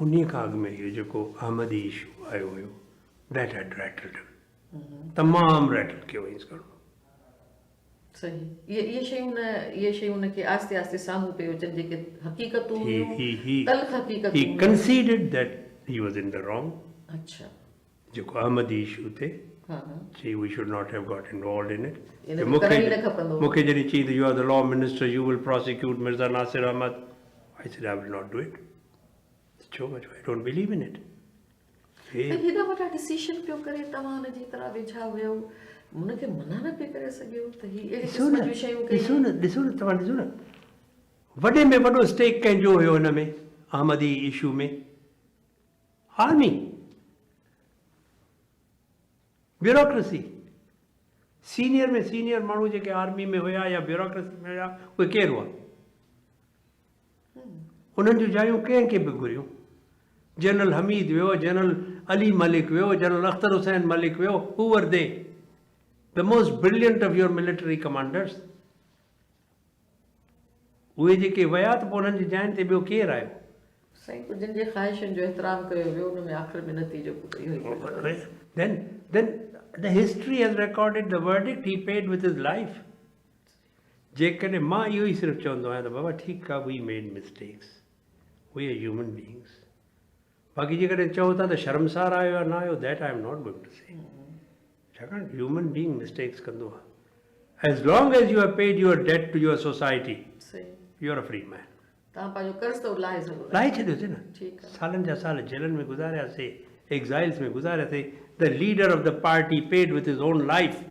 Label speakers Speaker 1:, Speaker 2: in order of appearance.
Speaker 1: उन्हीं खां अॻु में इहो जेको अहमदी इशू आयो हुयो, that had rattled him. तमामु रैटल कयो हुयसि घणो.
Speaker 2: सही. ये शयूं उनखे आस्ते आस्ते साम्हूं पियो अचनि जेके हक़ीक़तूं हुयूं, तल्ख़ हक़ीक़तूं.
Speaker 1: He conceded that he was in the wrong.
Speaker 2: अच्छा.
Speaker 1: जेको अहमदी इशू ते See, we should not have got involved in it. मूंखे जॾहिं चई त you are the law minister, you will prosecute Mirza Nasir Ahmad. I said, I will not do it. छो I don't believe in it.
Speaker 2: हेॾा वॾा decision पियो करे तव्हां हुनजी तरह वेझा हुयो, हुनखे मना न पियो करे सघियो त ही अहिड़ी क़िस्म जूं शयूं कयूं.
Speaker 1: ॾिसो न तव्हां ॾिसो न, वॾे में वॾो स्टेक कंहिंजो हुयो हिन में अहमदी इशू में? Army, bureaucracy. सीनियर में सीनियर माण्हू जेके आर्मी में हुया या ब्यूरोक्रेसी में हुया उहे केरु हुआ? उन्हनि जूं जायूं कंहिंखे बि घुरियूं. जनरल हमीद वियो, जनरल अली मलिक वियो, जनरल अख्तर हुसैन मलिक वियो. Who were they? The most brilliant of your military commanders. उहे जेके विया त पोइ उन्हनि जी जाइन ते ॿियो केरु आयो?
Speaker 2: साईं, जिन जे ख़्वाहिशुनि जो एतिराम कयो वियो उन में आख़िर में नतीजो इहो ई.
Speaker 1: Then the history has recorded the verdict. He paid with his life. जेकॾहिं मां इहो ई सिर्फ़ु चवंदो आहियां त बाबा ठीकु आहे, we made mistakes. We are human beings. बाक़ी जेकॾहिं चओ था त शर्मसार आयो या न आयो, that I am not going to say. छाकाणि ह्यूमन बीइंग मिस्टेक्स कंदो आहे. As long as you have paid your debt to your society, you are a free man.
Speaker 2: तव्हां पंहिंजो कर्ज़ त लाहे सघो.
Speaker 1: लाहे छॾियोसीं न. सालनि जा साल जेलनि में गुज़ारियासीं, exiles में गुज़ारियासीं. The leader of the party paid with his own life.